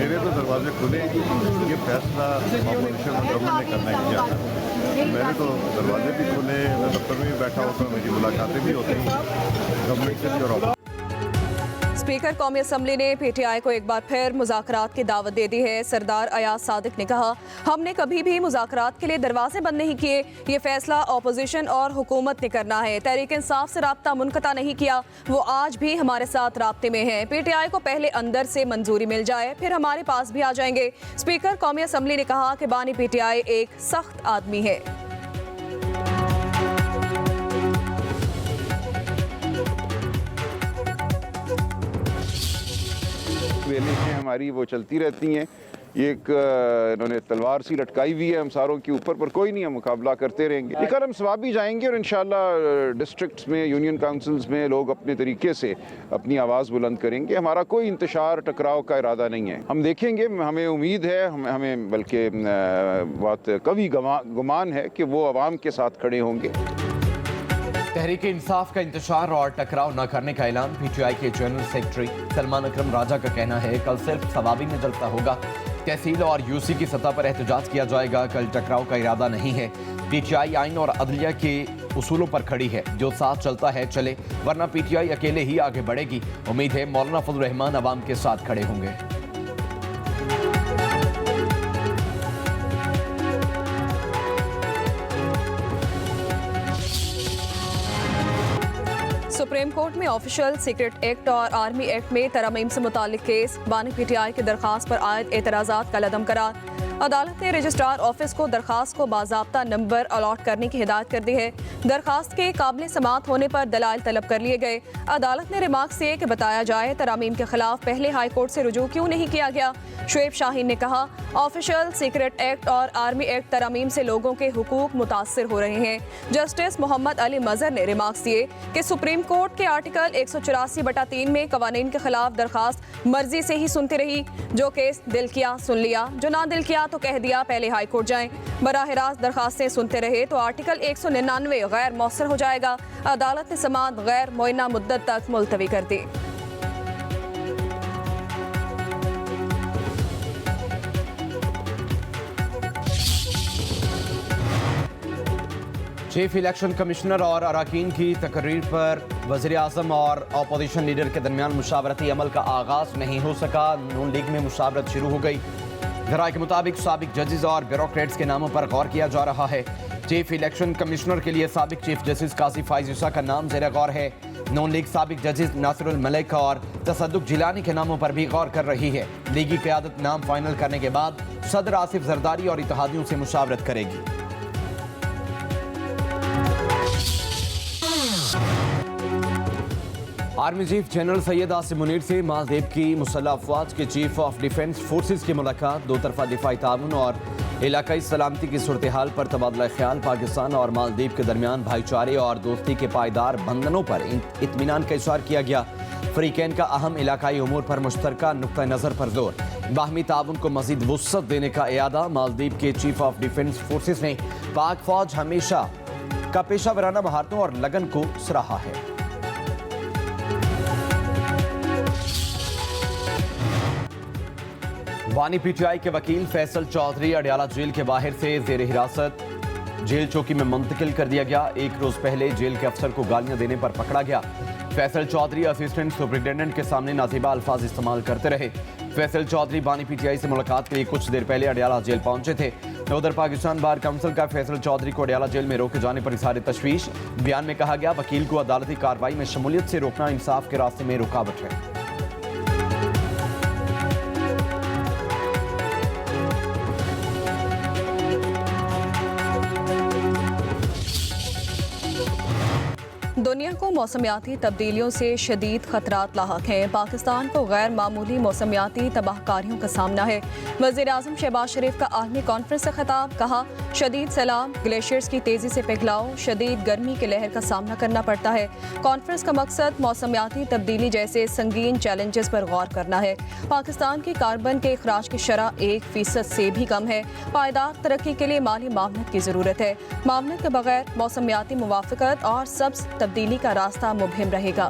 मेरे तो दरवाजे खुले, ये फैसला अपोजिशन गवर्नमेंट ने करना ही किया था। मेरे तो दरवाजे भी खुले, मैं दफ्तर में भी बैठा होता हूँ, मेरी मुलाकातें भी होती हैं गवर्नमेंट से भी और स्पीकर कौमी असम्बली ने पीटीआई को एक बार फिर मुज़ाकरात की दावत दे दी है। सरदार अयाज सादिक ने कहा, हमने कभी भी मुज़ाकरात के लिए दरवाजे बंद नहीं किए, ये फैसला अपोजिशन और हुकूमत ने करना है। तहरीक इंसाफ से राब्ता मुनक़ता नहीं किया, वो आज भी हमारे साथ राब्ते में है। पीटीआई को पहले अंदर से मंजूरी मिल जाए, फिर हमारे पास भी आ जाएंगे। स्पीकर कौमी असम्बली ने कहा कि बानी पीटीआई एक सख्त आदमी है। हैं हमारी वो चलती रहती हैं। एक इन्होंने तलवार सी लटकाई हुई है हम सारों के ऊपर, पर कोई नहीं, हम मुकाबला करते रहेंगे। लेकिन हम सवाब भी जाएंगे और इंशाल्लाह डिस्ट्रिक्ट्स में, यूनियन काउंसिल्स में लोग अपने तरीके से अपनी आवाज़ बुलंद करेंगे। हमारा कोई इंतशार टकराव का इरादा नहीं है। हम देखेंगे, हमें उम्मीद है, हमें बल्कि बहुत कवी गुमान है कि वो अवाम के साथ खड़े होंगे। तहरीक इंसाफ का इंतशार और टकराव न करने का ऐलान। पीटीआई के जनरल सेक्रेटरी सलमान अकरम राजा का कहना है, कल सिर्फ सवाबी में जलसा होगा, तहसील और यूसी की सतह पर एहतजाज किया जाएगा। कल टकराव का इरादा नहीं है। पीटीआई आइन और अदलिया के उसूलों पर खड़ी है, जो साथ चलता है चले, वरना पीटीआई अकेले ही आगे बढ़ेगी। उम्मीद है मौलाना फजल रहमान अवाम के साथ खड़े होंगे। सुप्रीम कोर्ट में ऑफिशियल सीक्रेट एक्ट और आर्मी एक्ट में तरमीम से मुतालिक केस। बानी पीटीआई की दरखास्त पर आयद एतराज़ात कल अदम करार। अदालत ने रजिस्ट्रार ऑफिस को दरखास्त को बाज़ाब्ता नंबर अलॉट करने की हिदायत कर दी है। दरखास्त के काबिल समात होने पर दलाइल तलब कर लिए गए। अदालत ने रिमार्क्स दिए कि बताया जाए तरामीम के खिलाफ पहले हाई कोर्ट से रुजू क्यों नहीं किया गया। शुएब शाहीन ने कहा, ऑफिशियल सीक्रेट एक्ट और आर्मी एक्ट तरामीम से लोगों के हुकूक मुतासर हो रहे हैं। जस्टिस मोहम्मद अली मजहर ने रिमार्क्स दिए कि सुप्रीम कोर्ट के आर्टिकल 184/3 में कवानीन के खिलाफ दरखास्त मर्जी से ही सुनती रही। जो केस दिल किया सुन लिया, जो ना दिल किया तो कह दिया पहले हाई कोर्ट जाएं। बराह रास्त दरखास्तें सुनते रहे तो आर्टिकल 199 गैर मौसर हो जाएगा। अदालत ने समाअत गैर मुअय्यना मुद्दत तक मुलतवी कर दी। चीफ इलेक्शन कमिश्नर और अराकीन की तकरीर पर वज़ीर आज़म और अपोजिशन लीडर के दरमियान मुशावरती अमल का आगाज़ नहीं हो सका। नून लीग में मुशावरत शुरू हो गई। ज़राए के मुताबिक साबिक जजेस और ब्यूरोक्रेट्स के नामों पर गौर किया जा रहा है। चीफ इलेक्शन कमिश्नर के लिए साबिक चीफ जस्टिस काजी फाइज ईसा का नाम ज़ेर गौर है। नून लीग साबिक जजेस नासिरुल मलिक और तसद्दुक जिलानी के नामों पर भी गौर कर रही है। लीगी क़यादत नाम फाइनल करने के बाद सदर आसिफ जरदारी और इत्तेहादियों से मुशावरत करेगी। Army chief general Syed Asim Munir से मालदीव की मुसल्लह अफवाज के चीफ ऑफ डिफेंस फोर्सेस की मुलाकात। दो तरफा दिफाई ताउन और इलाकाई सलामती की सूरत हाल पर तबादला ख्याल। पाकिस्तान और मालदीव के दरमियान भाईचारे और दोस्ती के पायदार बंधनों पर इत्मीनान का इज़हार किया गया। फ़रीक़ैन का अहम इलाकाई उमूर पर मुश्तरका नुक्ता नज़र पर जोर। बाहमी ताउन को मज़ीद वुसअत देने का इरादा। मालदीव के चीफ ऑफ डिफेंस फोर्सेस ने पाक फौज हमेशा का पेशा वराना महारतों और लगन को सराहा है। बानी पीटीआई के वकील फैसल चौधरी अडयाला जेल के बाहर से जेर हिरासत जेल चौकी में मुंतकिल कर दिया गया। एक रोज पहले जेल के अफसर को गालियां देने पर पकड़ा गया। फैसल चौधरी असिस्टेंट सुपरिटेंडेंट के सामने नाजीबा अल्फाज इस्तेमाल करते रहे। फैसल चौधरी बानी पीटीआई से मुलाकात के लिए कुछ देर पहले अडयाला जेल पहुंचे थे। उधर पाकिस्तान बार काउंसिल का फैसल चौधरी को अडयाला जेल में रोके जाने पर इज़हार तशवीश। बयान में कहा गया, वकील को अदालती कार्रवाई में शमूलियत से रोकना इंसाफ के रास्ते में रुकावट है। दुनिया को मौसमियाती तब्दीलियों से शदीद खतरात लाहक हैं। पाकिस्तान को गैर मामूली मौसमियाती तबाहकारियों का सामना है। वज़ीर आज़म शहबाज शरीफ का आलमी कॉन्फ्रेंस से खिताब। कहा, शदीद सैलाब, ग्लेशियर्स की तेज़ी से पिघलाव, शदीद गर्मी के लहर का सामना करना पड़ता है। कॉन्फ्रेंस का मकसद मौसमियाती तब्दीली जैसे संगीन चैलेंजेस पर गौर करना है। पाकिस्तान की कार्बन के अखराज की शरह 1% से भी कम है। पायदार तरक्की के लिए माली मामलत की ज़रूरत है। मामलत के बगैर मौसमियाती मुवाफ़क़त और सब्ज़ तब्दीली का रास्ता मुबहिम रहेगा।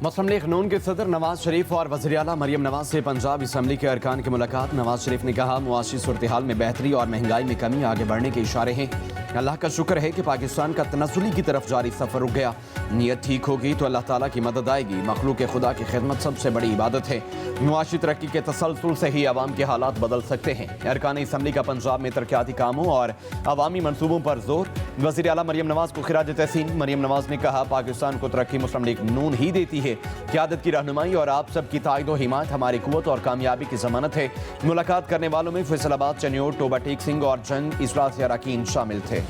मुस्लिम लीग नून के सदर नवाज शरीफ और वज़ीर आला मरियम नवाज से पंजाब असम्बली के अरकान की मुलाकात। नवाज शरीफ ने कहा, मुआशी सूरत हाल में बेहतरी और महंगाई में कमी आगे बढ़ने के इशारे हैं। अल्लाह का शुक्र है कि पाकिस्तान का तनज़्ज़ुली की तरफ जारी सफ़र रुक गया। नीयत ठीक होगी तो अल्लाह ताला की मदद आएगी। मखलूक खुदा की खिदमत सबसे बड़ी इबादत है। मुआशी तरक्की के तसलसल से ही आवाम के हालात बदल सकते हैं। अरकान असम्बली का पंजाब में तरक्याती कामों और अवामी मनसूबों पर जोर। वज़ीर आला मरियम नवाज को खिराज तहसीन। मरियम नवाज ने कहा, पाकिस्तान को तरक्की मुस्लिम लीग नून ही देती है। क़यादत की रहनुमाई और आप सब की ताईद व हिमायत हमारी कुव्वत और कामयाबी की ज़मानत है। मुलाकात करने वालों में फैसलाबाद, चन्योर, टोबा टेक सिंह और जंग इजलास अरकान शामिल थे।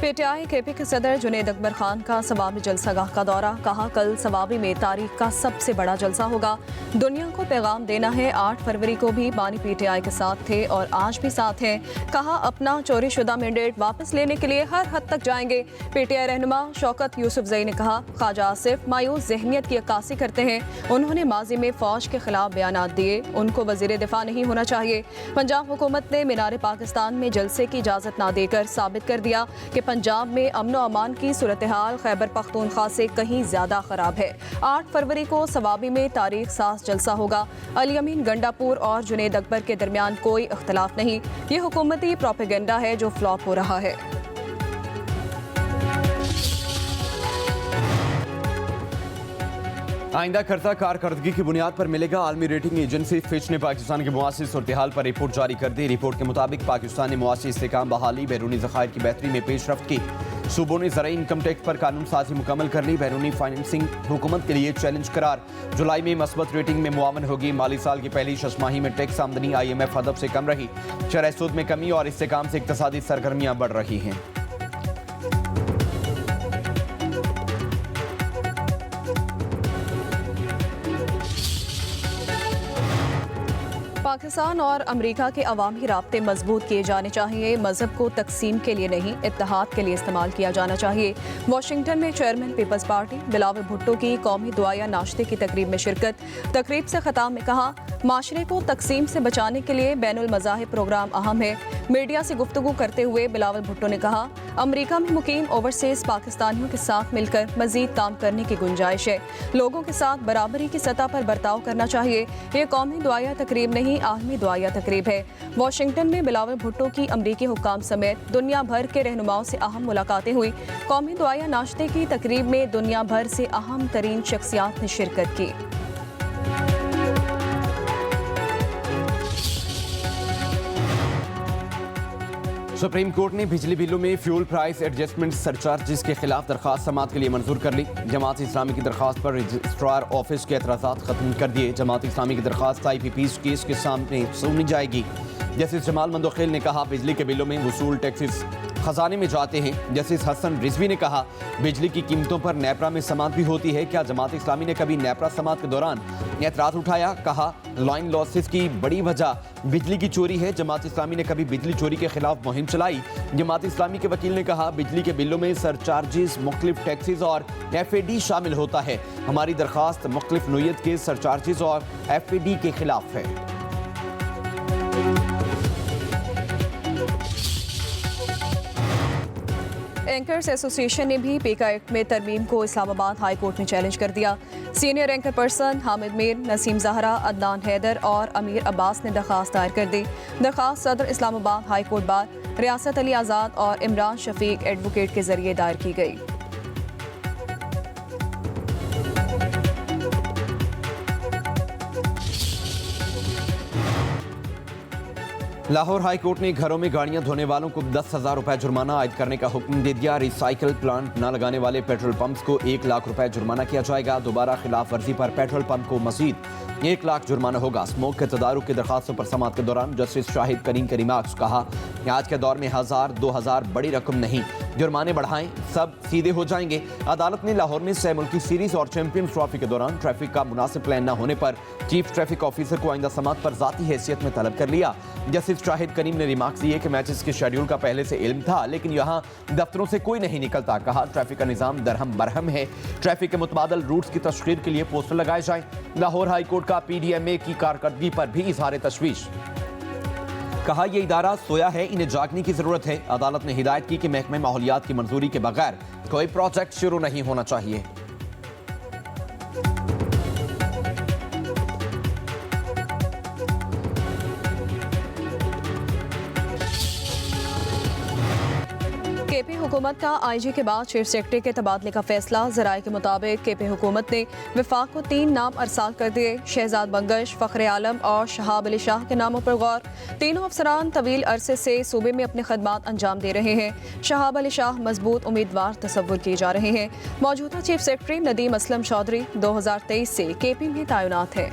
पीटीआई केपी के सदर जुनेद अकबर खान का सवाबी जलसागाह का दौरा। कहा, कल सवाबी में तारीख का सबसे बड़ा जलसा होगा। दुनिया को पैगाम देना है। 8 फरवरी को भी बानी पीटीआई के साथ थे और आज भी साथ हैं। कहा, अपना चोरी शुदा मैंडेट वापस लेने के लिए हर हद तक जाएंगे। पीटीआई रहनुमा शौकत यूसुफजई ने कहा, ख्वाजा आसिफ मायूस जहनियत की अक्कासी करते हैं। उन्होंने माजी में फौज के खिलाफ बयानात दिए, उनको वजीर दिफा नहीं होना चाहिए। पंजाब हुकूमत ने मीनार पाकिस्तान में जलसे की इजाज़त ना देकर साबित कर दिया कि पंजाब में अमन व अमान की सूरत हाल खैबर पख्तूनख्वा से कहीं ज्यादा खराब है। 8 फरवरी को सवाबी में तारीख साज जलसा होगा। अली अमीन गंडापुर और जुनेद अकबर के दरमियान कोई इख्तलाफ नहीं। ये हुकूमती प्रोपेगेंडा है जो फ्लॉप हो रहा है। आइंदा करता कारकर्दगी की बुनियाद पर मिलेगा। आलमी रेटिंग एजेंसी फिच ने पाकिस्तान की मुआशी सूरत हाल पर रिपोर्ट जारी कर दी। रिपोर्ट के मुताबिक पाकिस्तान ने मुआशी इस्तेकाम, बहाली, बैरूनी ज़खायर की बेहतरी में पेशरफ्त की। सूबों ने ज़राई इनकम टैक्स पर कानून साजी मुकम्मल कर ली। बैरूनी फाइनेंसिंग हुकूमत के लिए चैलेंज करार। जुलाई में मस्बत रेटिंग में मुआवन होगी। माली साल की पहली छमाही में टैक्स आमदनी IMF हदफ से कम रही। शरह सूद में कमी और इस्तेकाम से इक्तसादी सरगर्मियाँ बढ़ रही हैं। पाकिस्तान और अमेरिका के अवामी राब्ते मजबूत किए जाने चाहिए। मजहब को तकसीम के लिए नहीं, इत्तेहाद के लिए इस्तेमाल किया जाना चाहिए। वाशिंगटन में चेयरमैन पीपल्स पार्टी बिलावल भुट्टो की कौमी दुआया नाश्ते की तकरीब में शिरकत। तकरीब से खिताब में कहा, माशरे को तकसीम से बचाने के लिए बैनुल मज़ाहिब प्रोग्राम अहम है। मीडिया से गुफ्तगू करते हुए बिलावल भुट्टो ने कहा, अमेरिका में मुकीम ओवरसीज पाकिस्तानियों के साथ मिलकर मजीद काम करने की गुंजाइश है। लोगों के साथ बराबरी की सतह पर बर्ताव करना चाहिए। ये कौमी दुआया तकरीब नहीं, आलमी दुआया तकरीब है। वाशिंगटन में बिलावल भुट्टो की अमरीकी हुक्काम समेत दुनिया भर के रहनुमाओं से अहम मुलाकातें हुई। कौमी दुआया नाश्ते की तकरीब में दुनिया भर से अहम तरीन शख्सियात ने शिरकत की। सुप्रीम कोर्ट ने बिजली बिलों में फ्यूल प्राइस एडजस्टमेंट सरचार्जिस के खिलाफ दरखास्त समाअत के लिए मंजूर कर ली। जमात इस्लामी की दरखास्त पर रजिस्ट्रार ऑफिस के एतराज़ात खत्म कर दिए। जमात इस्लामी की दरखास्त IPP's केस के सामने सुनी जाएगी। जस्टिस जमाल मंदोखेल ने कहा, बिजली के बिलों में वसूल टैक्सेस खजाने में जाते हैं। जस्टिस हसन रिजवी ने कहा, बिजली की कीमतों पर नेपरा में समाअत भी होती है। क्या जमात इस्लामी ने कभी नेपरा समाअत के दौरान एतराज़ उठाया? कहा, लाइन लॉसेस की बड़ी वजह बिजली की चोरी है। जमात इस्लामी ने कभी बिजली चोरी के खिलाफ मुहिम चलाई? जमात इस्लामी के वकील ने कहा, बिजली के बिलों में सरचार्जिस, मुख्तलिफ टैक्सेस और FAD शामिल होता है। हमारी दरखास्त मुख्तलिफ नोयत के सरचार्जिस और FAD के खिलाफ है। एंकर्स एसोसिएशन ने भी पेका एक्ट में तरमीम को इस्लामाबाद हाई कोर्ट में चैलेंज कर दिया। Senior anchor person Hamid Mir, Naseem Zahra, Adnan Haider और अमीर अब्बास ने दरखास्त दायर कर दी। दरखास्त सदर इस्लामाबाद हाई कोर्ट बार रियासत अली आज़ाद और इमरान शफीक एडवोकेट के जरिए दायर की गई। लाहौर हाई कोर्ट ने घरों में गाड़ियां धोने वालों को 10,000 रुपए जुर्माना आयद करने का हुक्म दे दिया। रिसाइकल प्लांट न लगाने वाले पेट्रोल पंप्स को 1 लाख रुपए जुर्माना किया जाएगा। दोबारा खिलाफ वर्जी पर पेट्रोल पंप को मजीद 1 लाख जुर्माना होगा। स्मोक के तदारुक की दरखास्तों पर समाअत के दौरान जस्टिस शाहिद करीम के रिमार्क्स। कहा, आज के दौर में 1000, 2000 बड़ी रकम नहीं, जुर्माने बढ़ाएं, सब सीधे हो जाएंगे। अदालत ने लाहौर में 6 मुल्की सीरीज और चैंपियंस ट्रॉफी के दौरान ट्रैफिक का मुनासिब प्लान न होने पर चीफ ट्रैफिक ऑफिसर को आइंदा समाअत पर जाती हैसियत में तलब कर लिया। जस्टिस शाहिद करीम ने रिमार्क्स दिए कि मैचेस के शेड्यूल का पहले से इल्म था, लेकिन यहाँ दफ्तरों से कोई नहीं निकलता। कहा, ट्रैफिक का निज़ाम दरहम बरहम है। ट्रैफिक के मुतबादल रूट्स की तशकीर के लिए पोस्टर लगाए जाएं। लाहौर हाई कोर्ट का PDMA की कारकर्दगी पर भी इजहार तशवीश। कहा यह इदारा सोया है, इन्हें जागने की जरूरत है। अदालत ने हिदायत की कि महकमे माहौलियात की मंजूरी के बगैर कोई प्रोजेक्ट शुरू नहीं होना चाहिए। केपी हुकूमत का आईजी के बाद चीफ सेक्रेटरी के तबादले का फैसला। जराये के मुताबिक केपी हुकूमत ने विफाक को 3 नाम अरसाल कर दिए। शहजाद बंगश, फखरे आलम और शहाब अली शाह के नामों पर गौर। तीनों अफसरान तवील अरसे से सूबे में अपनी खदमात अंजाम दे रहे हैं। शहाब अली शाह मजबूत उम्मीदवार तस्वुर किए जा रहे हैं। मौजूदा चीफ सेक्रेटरी नदीम असलम चौधरी 2023 से केपी में तैनात है।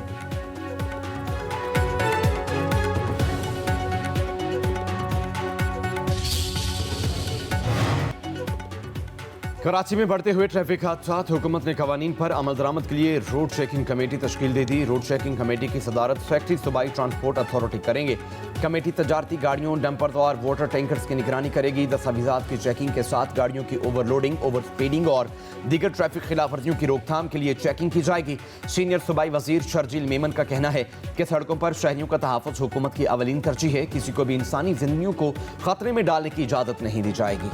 कराची में बढ़ते हुए ट्रैफिक हादसात, हुकूमत ने कवानीन पर अमल दरामद के लिए रोड चेकिंग कमेटी तश्कील दे दी। रोड चेकिंग कमेटी की सदारत सेक्रेटरी सूबाई ट्रांसपोर्ट अथॉरिटी करेंगे। कमेटी तजारती गाड़ियों, डंपर्स और वाटर टैंकर्स की निगरानी करेगी। दस्तावेजात की चेकिंग के साथ गाड़ियों की ओवरलोडिंग, ओवर स्पीडिंग और दीगर ट्रैफिक खिलाफ वर्जियों की रोकथाम के लिए चेकिंग की जाएगी। सीनियर सूबाई वजीर शर्जील मेमन का कहना है कि सड़कों पर शहरियों का तहफ़्फ़ुज़ हुकूमत की अवलीन तरजीह है। किसी को भी इंसानी जिंदगियों को खतरे में डालने की इजाज़त नहीं दी जाएगी।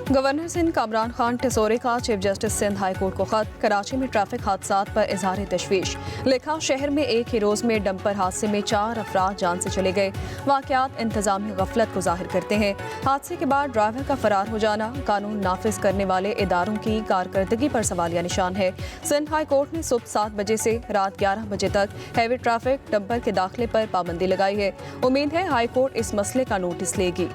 गवर्नर सिंध कामरान खान टिसोरे का chief justice Sindh high court को खत। कराची में ट्रैफिक हादसात पर इजहार तशवीश। लिखा, शहर में एक ही रोज में डंपर हादसे में 4 अफराद जान से चले गए। वाकयात इंतजामी गफलत को जाहिर करते हैं। हादसे के बाद ड्राइवर का फरार हो जाना कानून नाफिज करने वाले इदारों की कारकर्दगी पर सवालिया निशान है। सिंध हाई कोर्ट ने सुबह 7 बजे से रात 11 बजे तक हैवी ट्रैफिक डंपर के दाखिले पर पाबंदी लगाई है। उम्मीद है हाई कोर्ट इस मसले का नोटिस लेगी।